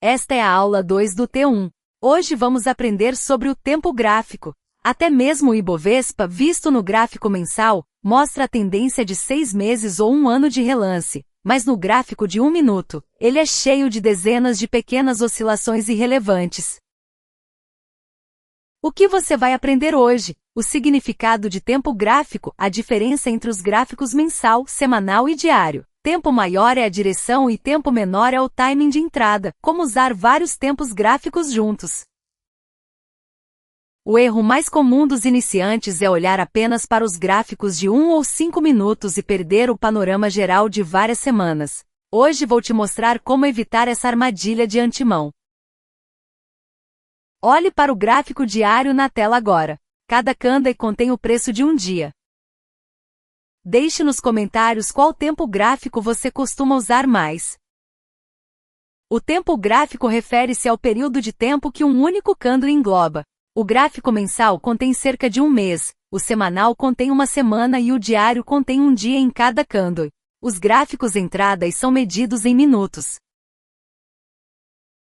Esta é a aula 2 do T1. Hoje vamos aprender sobre o tempo gráfico. Até mesmo o Ibovespa, visto no gráfico mensal, mostra a tendência de 6 meses ou um ano de relance, mas no gráfico de 1 minuto, ele é cheio de dezenas de pequenas oscilações irrelevantes. O que você vai aprender hoje? O significado de tempo gráfico, a diferença entre os gráficos mensal, semanal e diário. Tempo maior é a direção e tempo menor é o timing de entrada, como usar vários tempos gráficos juntos. O erro mais comum dos iniciantes é olhar apenas para os gráficos de 1 ou 5 minutos e perder o panorama geral de várias semanas. Hoje vou te mostrar como evitar essa armadilha de antemão. Olhe para o gráfico diário na tela agora. Cada candle contém o preço de um dia. Deixe nos comentários qual tempo gráfico você costuma usar mais. O tempo gráfico refere-se ao período de tempo que um único candle engloba. O gráfico mensal contém cerca de um mês, o semanal contém uma semana e o diário contém um dia em cada candle. Os gráficos entradas são medidos em minutos.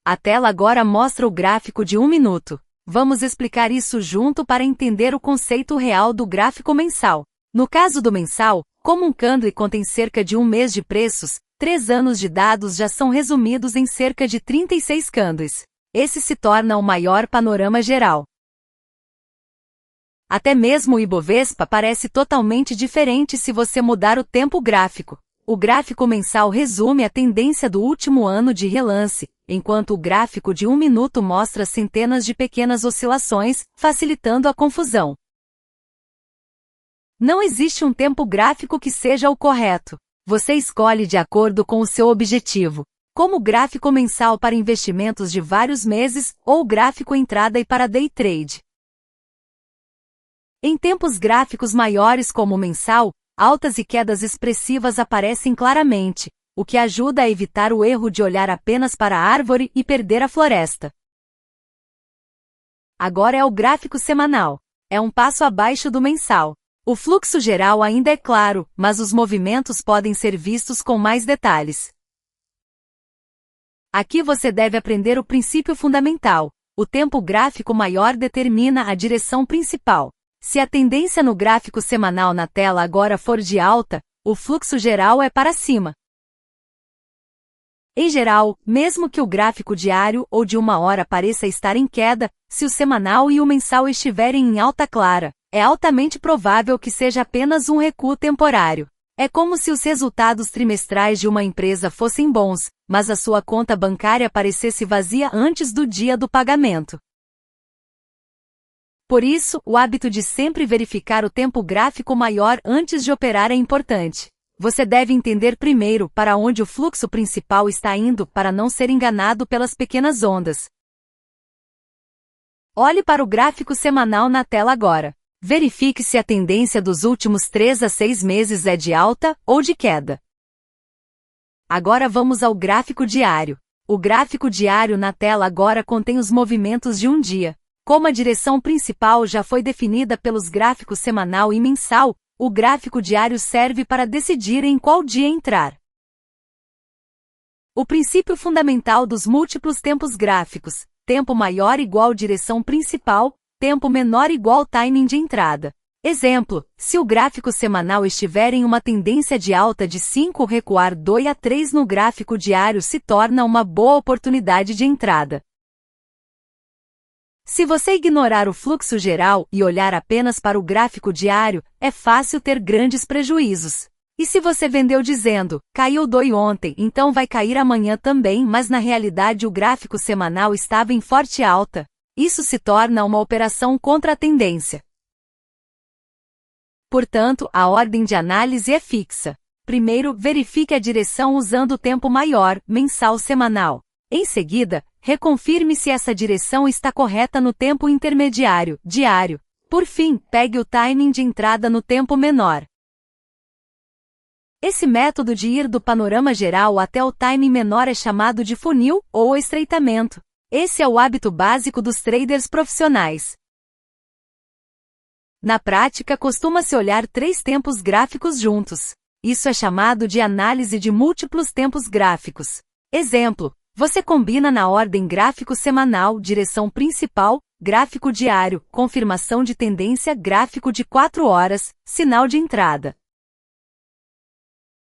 A tela agora mostra o gráfico de 1 minuto. Vamos explicar isso junto para entender o conceito real do gráfico mensal. No caso do mensal, como um candle contém cerca de um mês de preços, 3 anos de dados já são resumidos em cerca de 36 candles. Esse se torna o maior panorama geral. Até mesmo o Ibovespa parece totalmente diferente se você mudar o tempo gráfico. O gráfico mensal resume a tendência do último ano de relance, enquanto o gráfico de 1 minuto mostra centenas de pequenas oscilações, facilitando a confusão. Não existe um tempo gráfico que seja o correto. Você escolhe de acordo com o seu objetivo, como o gráfico mensal para investimentos de vários meses ou o gráfico entrada e para day trade. Em tempos gráficos maiores como o mensal, altas e quedas expressivas aparecem claramente, o que ajuda a evitar o erro de olhar apenas para a árvore e perder a floresta. Agora é o gráfico semanal. É um passo abaixo do mensal. O fluxo geral ainda é claro, mas os movimentos podem ser vistos com mais detalhes. Aqui você deve aprender o princípio fundamental. O tempo gráfico maior determina a direção principal. Se a tendência no gráfico semanal na tela agora for de alta, o fluxo geral é para cima. Em geral, mesmo que o gráfico diário ou de 1 hora pareça estar em queda, se o semanal e o mensal estiverem em alta clara, é altamente provável que seja apenas um recuo temporário. É como se os resultados trimestrais de uma empresa fossem bons, mas a sua conta bancária parecesse vazia antes do dia do pagamento. Por isso, o hábito de sempre verificar o tempo gráfico maior antes de operar é importante. Você deve entender primeiro para onde o fluxo principal está indo para não ser enganado pelas pequenas ondas. Olhe para o gráfico semanal na tela agora. Verifique se a tendência dos últimos 3 a 6 meses é de alta ou de queda. Agora vamos ao gráfico diário. O gráfico diário na tela agora contém os movimentos de um dia. Como a direção principal já foi definida pelos gráficos semanal e mensal, o gráfico diário serve para decidir em qual dia entrar. O princípio fundamental dos múltiplos tempos gráficos: tempo maior igual direção principal, tempo menor igual timing de entrada. Exemplo: se o gráfico semanal estiver em uma tendência de alta de 5, recuar 2 a 3 no gráfico diário se torna uma boa oportunidade de entrada. Se você ignorar o fluxo geral e olhar apenas para o gráfico diário, é fácil ter grandes prejuízos. E se você vendeu dizendo, caiu 2 ontem, então vai cair amanhã também, mas na realidade o gráfico semanal estava em forte alta, isso se torna uma operação contra a tendência. Portanto, a ordem de análise é fixa. Primeiro, verifique a direção usando o tempo maior, mensal semanal. Em seguida, reconfirme se essa direção está correta no tempo intermediário, diário. Por fim, pegue o timing de entrada no tempo menor. Esse método de ir do panorama geral até o timing menor é chamado de funil ou estreitamento. Esse é o hábito básico dos traders profissionais. Na prática, costuma-se olhar 3 tempos gráficos juntos. Isso é chamado de análise de múltiplos tempos gráficos. Exemplo: Você combina na ordem gráfico semanal, direção principal, gráfico diário, confirmação de tendência, gráfico de 4 horas, sinal de entrada.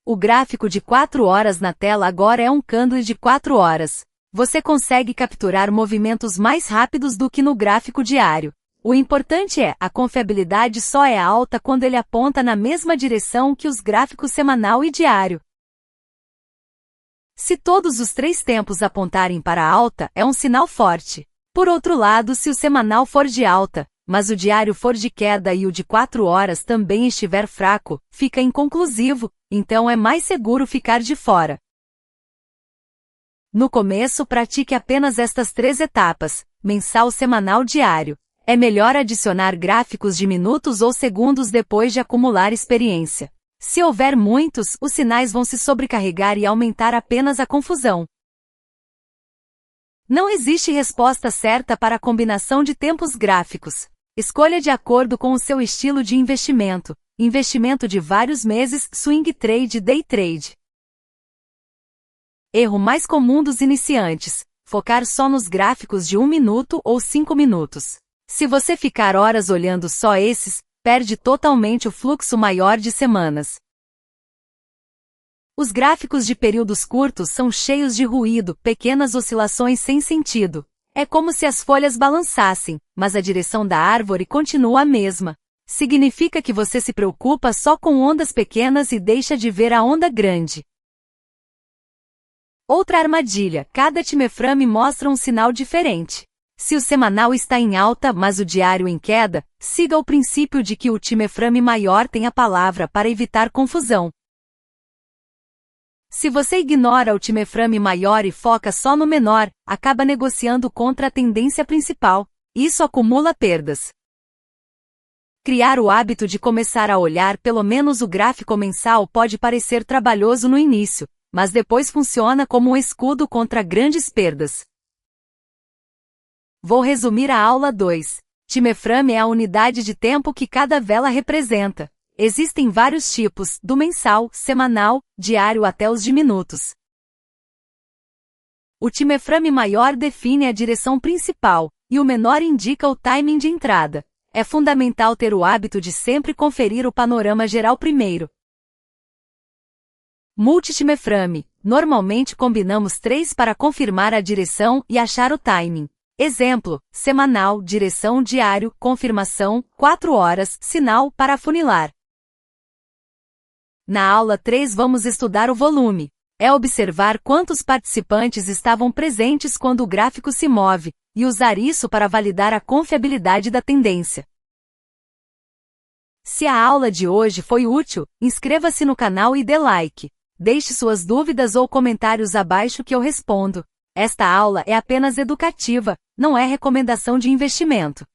O gráfico de 4 horas na tela agora é um candle de 4 horas. Você consegue capturar movimentos mais rápidos do que no gráfico diário. O importante é, a confiabilidade só é alta quando ele aponta na mesma direção que os gráficos semanal e diário. Se todos os 3 tempos apontarem para a alta, é um sinal forte. Por outro lado, se o semanal for de alta, mas o diário for de queda e o de 4 horas também estiver fraco, fica inconclusivo, então é mais seguro ficar de fora. No começo, pratique apenas estas 3 etapas: mensal, semanal, diário. É melhor adicionar gráficos de minutos ou segundos depois de acumular experiência. Se houver muitos, os sinais vão se sobrecarregar e aumentar apenas a confusão. Não existe resposta certa para a combinação de tempos gráficos. Escolha de acordo com o seu estilo de investimento. Investimento de vários meses, swing trade, day trade. Erro mais comum dos iniciantes: focar só nos gráficos de 1 minuto ou 5 minutos. Se você ficar horas olhando só esses, perde totalmente o fluxo maior de semanas. Os gráficos de períodos curtos são cheios de ruído, pequenas oscilações sem sentido. É como se as folhas balançassem, mas a direção da árvore continua a mesma. Significa que você se preocupa só com ondas pequenas e deixa de ver a onda grande. Outra armadilha: cada timeframe mostra um sinal diferente. Se o semanal está em alta, mas o diário em queda, siga o princípio de que o timeframe maior tem a palavra para evitar confusão. Se você ignora o timeframe maior e foca só no menor, acaba negociando contra a tendência principal. Isso acumula perdas. Criar o hábito de começar a olhar pelo menos o gráfico mensal pode parecer trabalhoso no início, mas depois funciona como um escudo contra grandes perdas. Vou resumir a aula 2. Timeframe é a unidade de tempo que cada vela representa. Existem vários tipos, do mensal, semanal, diário até os de minutos. O timeframe maior define a direção principal, e o menor indica o timing de entrada. É fundamental ter o hábito de sempre conferir o panorama geral primeiro. Multitimeframe. Normalmente combinamos 3 para confirmar a direção e achar o timing. Exemplo: semanal, direção, diário, confirmação, 4 horas, sinal para afunilar. Na aula 3 vamos estudar o volume. É observar quantos participantes estavam presentes quando o gráfico se move, e usar isso para validar a confiabilidade da tendência. Se a aula de hoje foi útil, inscreva-se no canal e dê like. Deixe suas dúvidas ou comentários abaixo que eu respondo. Esta aula é apenas educativa, não é recomendação de investimento.